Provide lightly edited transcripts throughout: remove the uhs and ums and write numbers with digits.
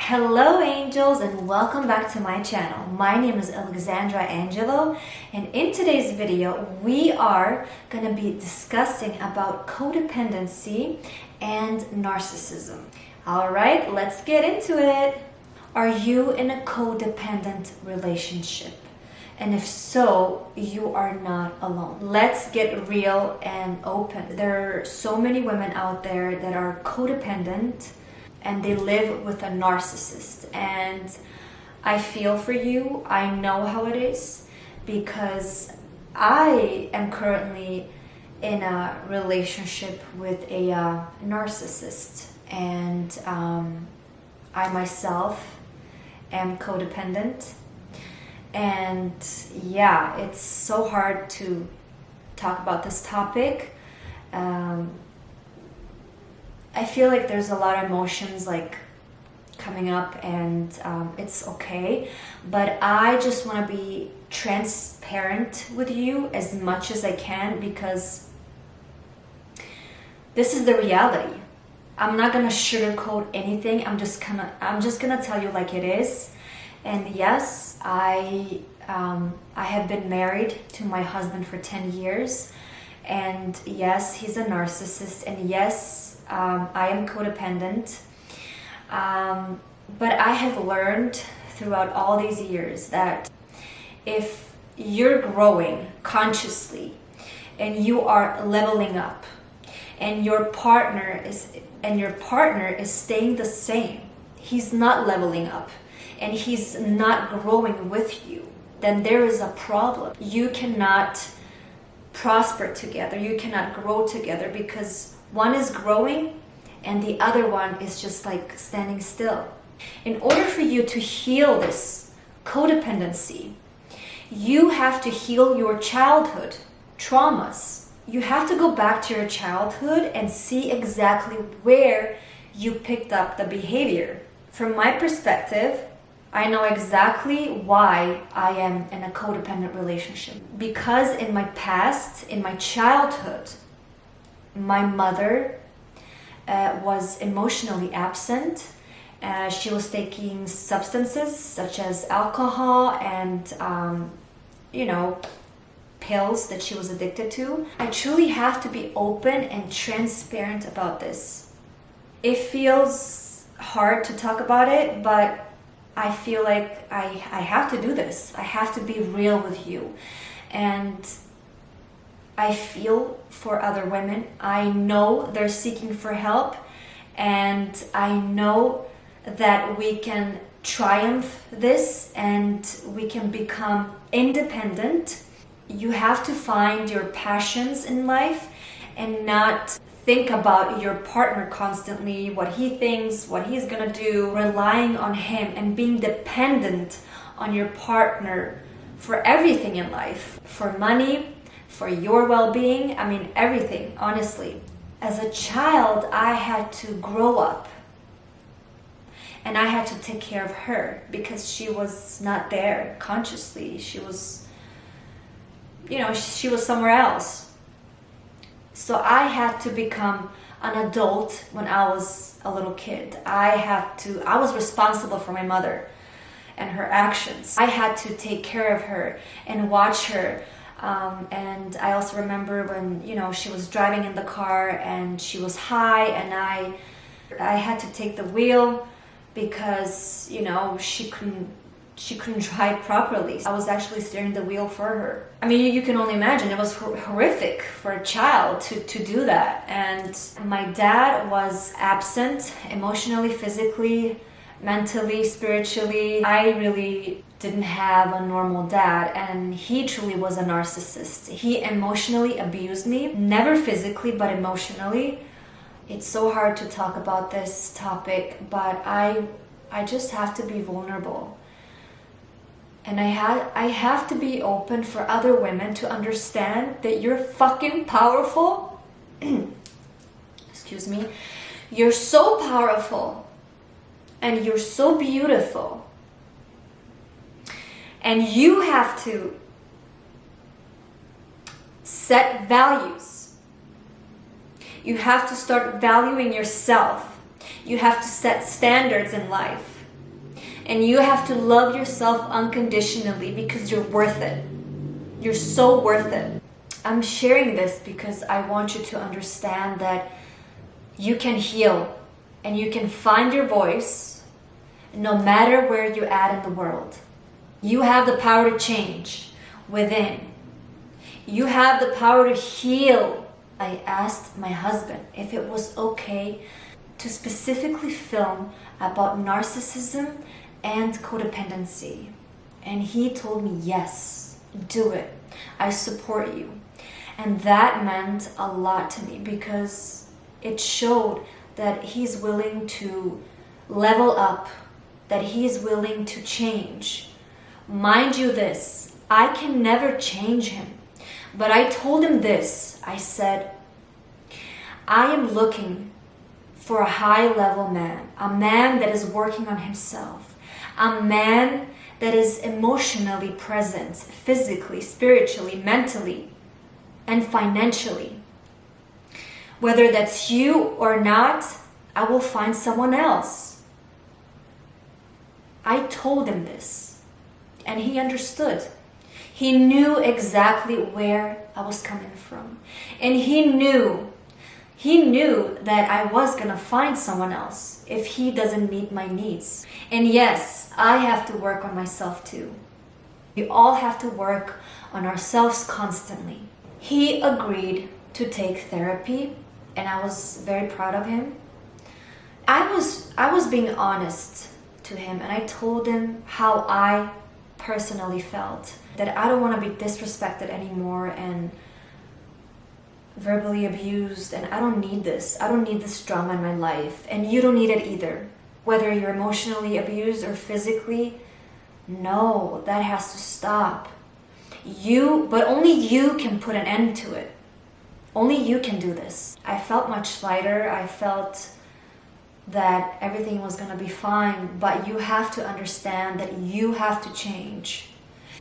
Hello angels and welcome back to my channel. My name is Alexandra Angelo, and in today's video we are going to be discussing about codependency and narcissism. Alright, let's get into it. Are you in a codependent relationship? And if so, you are not alone. Let's get real and open. There are so many women out there that are codependent and they live with a narcissist, and I feel for you. I know how it is because I am currently in a relationship with a narcissist, and I myself am codependent. And yeah, it's so hard to talk about this topic. I feel like there's a lot of emotions like coming up, and it's okay, but I just want to be transparent with you as much as I can because this is the reality. I'm not gonna sugarcoat anything. I'm just gonna tell you like it is. And yes, I have been married to my husband for 10 years, and yes, he's a narcissist, and yes, I am codependent, but I have learned throughout all these years that if you're growing consciously and you are leveling up, and your partner is staying the same, he's not leveling up and he's not growing with you, then there is a problem. You cannot prosper together, you cannot grow together, because one is growing and the other one is just like standing still. In order for you to heal this codependency, you have to heal your childhood traumas. You have to go back to your childhood and see exactly where you picked up the behavior. From my perspective, I know exactly why I am in a codependent relationship. Because in my past, in my childhood, my mother was emotionally absent. She was taking substances such as alcohol and, pills that she was addicted to. I truly have to be open and transparent about this. It feels hard to talk about it, but I feel like I have to do this. I have to be real with you. And I feel for other women. I know they're seeking for help, and I know that we can triumph this and we can become independent. You have to find your passions in life and not think about your partner constantly, what he thinks, what he's gonna do, relying on him and being dependent on your partner for everything in life, for money, for your well-being, everything, honestly. As a child, I had to grow up and I had to take care of her because she was not there consciously. She was, she was somewhere else. So I had to become an adult when I was a little kid. I was responsible for my mother and her actions. I had to take care of her and watch her. And I also remember when, she was driving in the car and she was high, and I had to take the wheel because, she couldn't drive properly. I was actually steering the wheel for her. You can only imagine, it was horrific for a child to do that. And my dad was absent emotionally, physically, mentally, spiritually. I really didn't have a normal dad, and he truly was a narcissist. He emotionally abused me, never physically, but emotionally. It's so hard to talk about this topic, but I just have to be vulnerable. And I have to be open for other women to understand that you're fucking powerful. Excuse me. You're so powerful. And you're so beautiful. And you have to set values. You have to start valuing yourself. You have to set standards in life. And you have to love yourself unconditionally because you're worth it. You're so worth it. I'm sharing this because I want you to understand that you can heal and you can find your voice no matter where you're at in the world. You have the power to change within. You have the power to heal. I asked my husband if it was okay to specifically film about narcissism and codependency. And he told me, yes, do it. I support you. And that meant a lot to me because it showed that he's willing to level up, that he's willing to change. Mind you this, I can never change him. But I told him this. I said, I am looking for a high-level man, a man that is working on himself, a man that is emotionally present, physically, spiritually, mentally, and financially. Whether that's you or not, I will find someone else. I told him this, and he understood. He knew exactly where I was coming from. And he knew that I was gonna find someone else if he doesn't meet my needs. And yes, I have to work on myself too. We all have to work on ourselves constantly. He agreed to take therapy, and I was very proud of him. I was being honest to him, and I told him how I personally felt, that I don't want to be disrespected anymore and verbally abused, and I don't need this. I don't need this drama in my life, and you don't need it either. Whether you're emotionally abused or physically, no, that has to stop. But only you can put an end to it. Only you can do this. I felt much lighter. I felt that everything was going to be fine, but you have to understand that you have to change.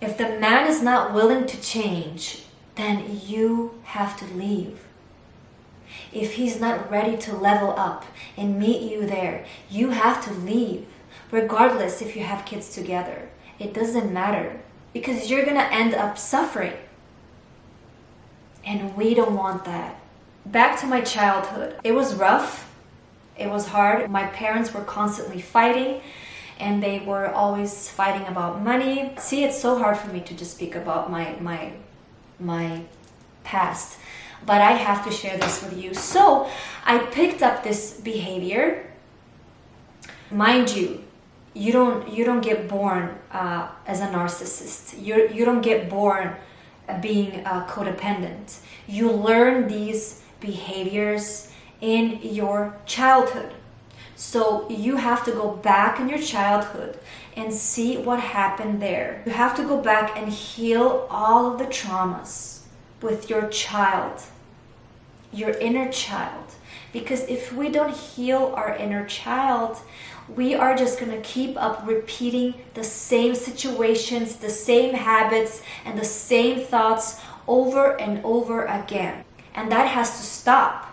If the man is not willing to change, then you have to leave. If he's not ready to level up and meet you there, you have to leave, regardless if you have kids together. It doesn't matter, because you're gonna end up suffering. And we don't want that. Back to my childhood. It was rough. It was hard. My parents were constantly fighting, and they were always fighting about money. See, it's so hard for me to just speak about my past, but I have to share this with you. So I picked up this behavior. Mind you, you don't get born as a narcissist. You don't get born being codependent. You learn these behaviors in your childhood. So you have to go back in your childhood and see what happened there. You have to go back and heal all of the traumas with your child, your inner child. Because if we don't heal our inner child, we are just going to keep up repeating the same situations, the same habits, and the same thoughts over and over again. And that has to stop.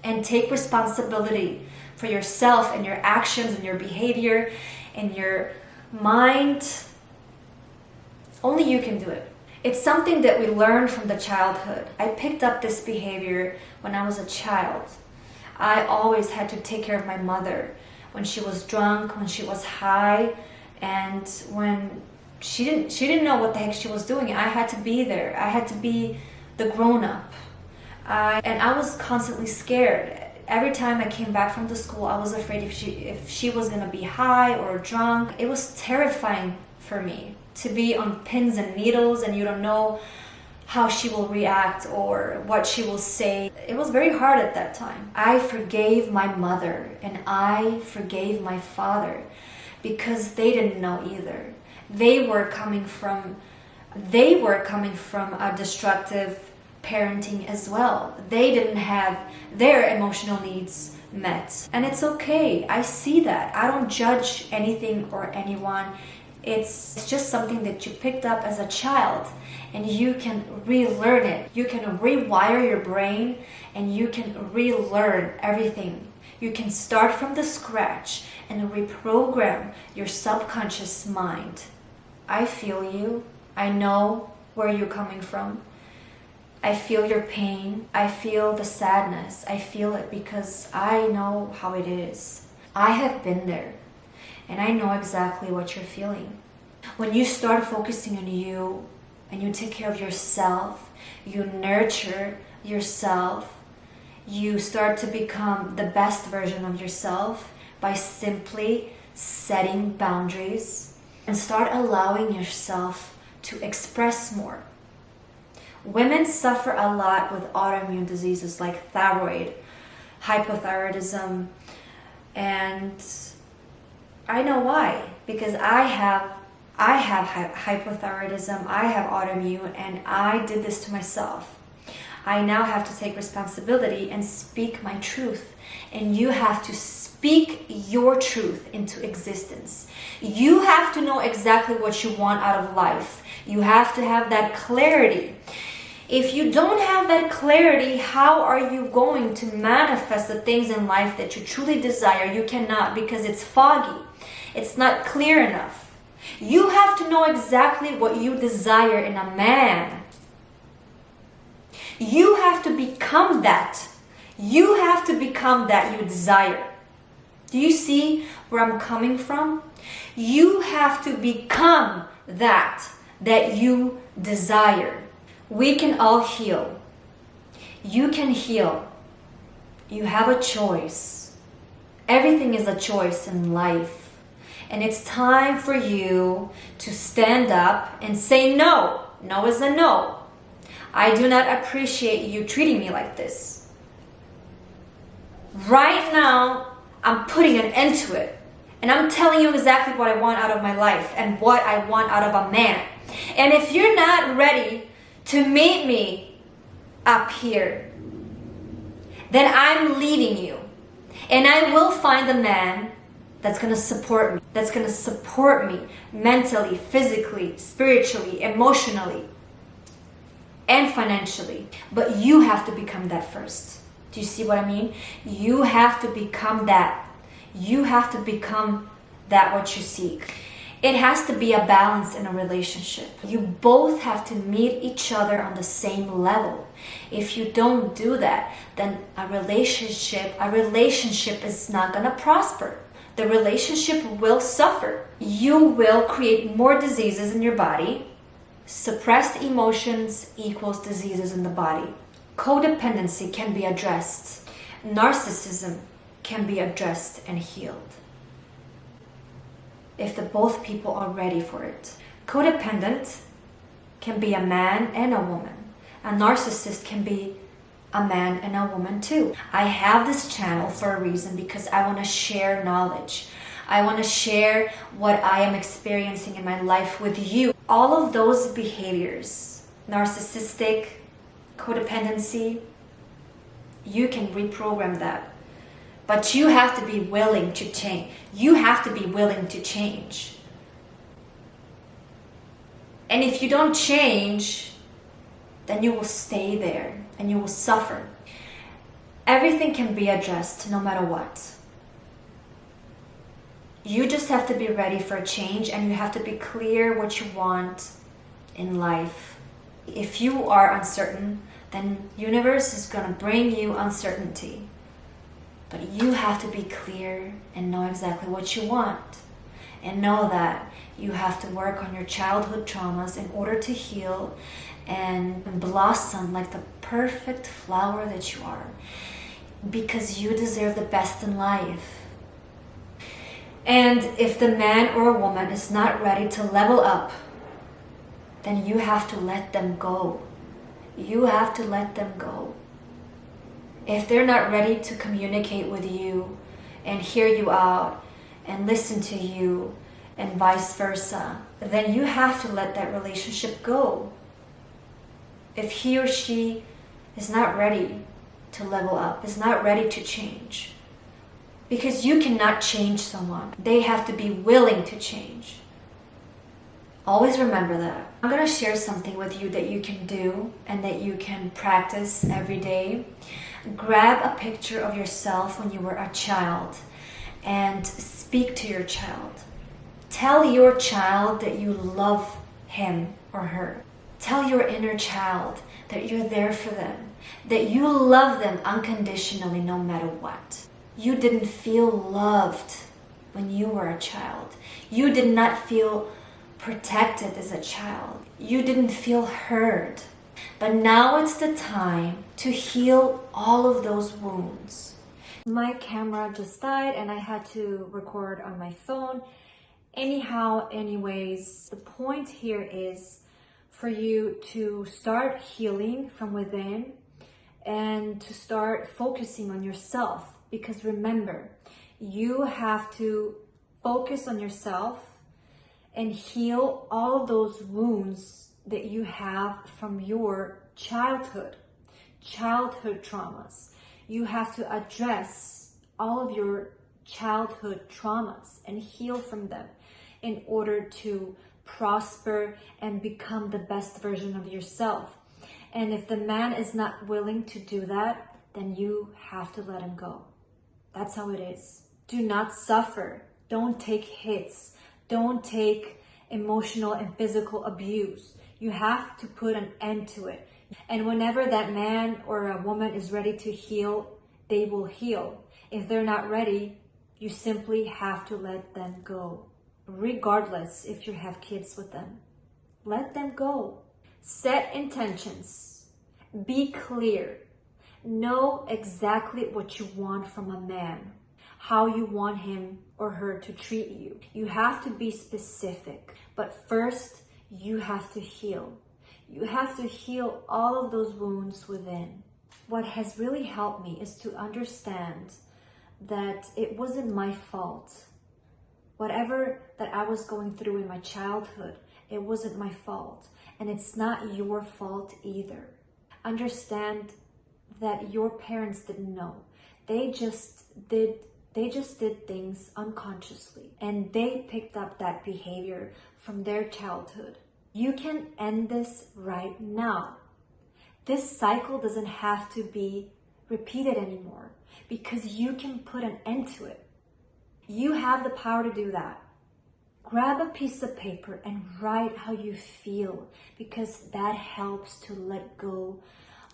And take responsibility for yourself and your actions and your behavior and your mind. Only you can do it. It's something that we learn from the childhood. I picked up this behavior when I was a child. I always had to take care of my mother when she was drunk, when she was high, and when she didn't know what the heck she was doing. I had to be there. I had to be the grown-up. And I was constantly scared. Every time I came back from the school, I was afraid if she was gonna be high or drunk. It was terrifying for me to be on pins and needles, and you don't know how she will react or what she will say. It was very hard at that time. I forgave my mother and I forgave my father because they didn't know either. They were coming from a destructive parenting as well. They didn't have their emotional needs met. And it's okay. I see that. I don't judge anything or anyone. It's just something that you picked up as a child, and you can relearn it. You can rewire your brain, and you can relearn everything. You can start from the scratch and reprogram your subconscious mind. I feel you. I know where you're coming from. I feel your pain. I feel the sadness. I feel it because I know how it is. I have been there, and I know exactly what you're feeling. When you start focusing on you and you take care of yourself, you nurture yourself, you start to become the best version of yourself by simply setting boundaries and start allowing yourself to express more. Women suffer a lot with autoimmune diseases like thyroid, hypothyroidism, and I know why. Because I have hypothyroidism, I have autoimmune, and I did this to myself. I now have to take responsibility and speak my truth. And you have to speak your truth into existence. You have to know exactly what you want out of life. You have to have that clarity. If you don't have that clarity, how are you going to manifest the things in life that you truly desire? You cannot, because it's foggy. It's not clear enough. You have to know exactly what you desire in a man. You have to become that. You have to become that you desire. Do you see where I'm coming from? You have to become that you desire. We can all heal. You can heal. You have a choice. Everything is a choice in life. And it's time for you to stand up and say no. No is a no. I do not appreciate you treating me like this. Right now, I'm putting an end to it. And I'm telling you exactly what I want out of my life and what I want out of a man. And if you're not ready to meet me up here, then I'm leaving you. And I will find a man that's going to support me. That's going to support me mentally, physically, spiritually, emotionally, and financially. But you have to become that first. Do you see what I mean? You have to become that. You have to become that what you seek. It has to be a balance in a relationship. You both have to meet each other on the same level. If you don't do that, then a relationship is not going to prosper. The relationship will suffer. You will create more diseases in your body. Suppressed emotions equals diseases in the body. Codependency can be addressed. Narcissism can be addressed and healed if the both people are ready for it. Codependent can be a man and a woman. A narcissist can be a man and a woman too. I have this channel for a reason, because I want to share knowledge. I want to share what I am experiencing in my life with you. All of those behaviors, narcissistic, codependency, you can reprogram that. But you have to be willing to change. You have to be willing to change. And if you don't change, then you will stay there and you will suffer. Everything can be addressed no matter what. You just have to be ready for a change, and you have to be clear what you want in life. If you are uncertain, then universe is going to bring you uncertainty. But you have to be clear and know exactly what you want. And know that you have to work on your childhood traumas in order to heal and blossom like the perfect flower that you are. Because you deserve the best in life. And if the man or a woman is not ready to level up, then you have to let them go. You have to let them go. If they're not ready to communicate with you and hear you out and listen to you and vice versa, then you have to let that relationship go. If he or she is not ready to level up, is not ready to change. Because you cannot change someone. They have to be willing to change. Always remember that. I'm going to share something with you that you can do and that you can practice every day. Grab a picture of yourself when you were a child and Speak to your child. Tell your child that you love him or her. Tell your inner child that you're there for them, that you love them unconditionally no matter what. You didn't feel loved when you were a child. You did not feel protected as a child. You didn't feel heard. But now it's the time to heal all of those wounds. My camera just died and I had to record on my phone. Anyways, the point here is for you to start healing from within and to start focusing on yourself. Because remember, you have to focus on yourself and heal all of those wounds that you have from your childhood traumas. You have to address all of your childhood traumas and heal from them in order to prosper and become the best version of yourself. And if the man is not willing to do that, then you have to let him go. That's how it is. Do not suffer. Don't take hits. Don't take emotional and physical abuse. You have to put an end to it. And whenever that man or a woman is ready to heal, they will heal. If they're not ready, you simply have to let them go. Regardless if you have kids with them. Let them go. Set intentions. Be clear. Know exactly what you want from a man, how you want him or her to treat you. You have to be specific, but first you have to heal. You have to heal all of those wounds within. What has really helped me is to understand that it wasn't my fault. Whatever that I was going through in my childhood, it wasn't my fault. And it's not your fault either. Understand that your parents didn't know. They just did things unconsciously, and they picked up that behavior from their childhood. You can end this right now. This cycle doesn't have to be repeated anymore because you can put an end to it. You have the power to do that. Grab a piece of paper and write how you feel, because that helps to let go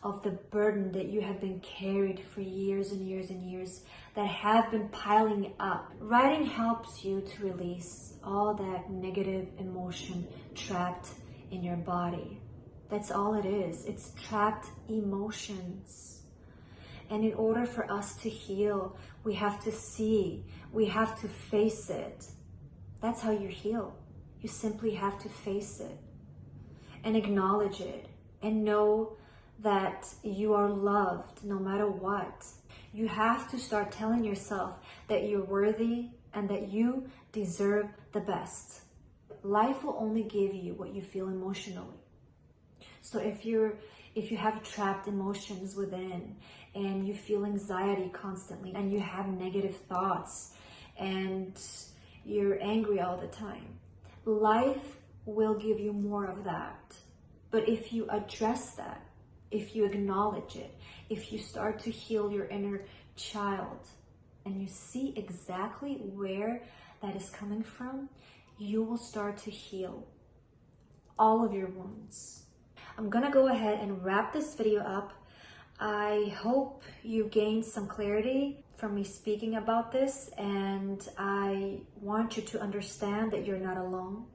of the burden that you have been carried for years and years and years that have been piling up. Writing helps you to release all that negative emotion trapped in your body. That's all it is. It's trapped emotions. And in order for us to heal, we have to see, we have to face it. That's how you heal. You simply have to face it and acknowledge it and know that you are loved no matter what. You have to start telling yourself that you're worthy and that you deserve the best. Life will only give you what you feel emotionally. So if you have trapped emotions within and you feel anxiety constantly and you have negative thoughts and you're angry all the time, life will give you more of that. But if you address that, if you acknowledge it, if you start to heal your inner child and you see exactly where that is coming from, you will start to heal all of your wounds. I'm gonna go ahead and wrap this video up. I hope you gained some clarity from me speaking about this, and I want you to understand that you're not alone,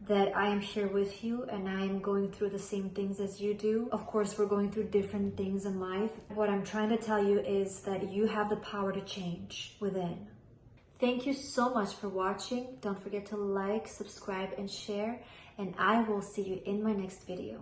that I am here with you and I am going through the same things as you do. Of course, we're going through different things in life. What I'm trying to tell you is that you have the power to change within. Thank you so much for watching. Don't forget to like, subscribe, and share, and I will see you in my next video.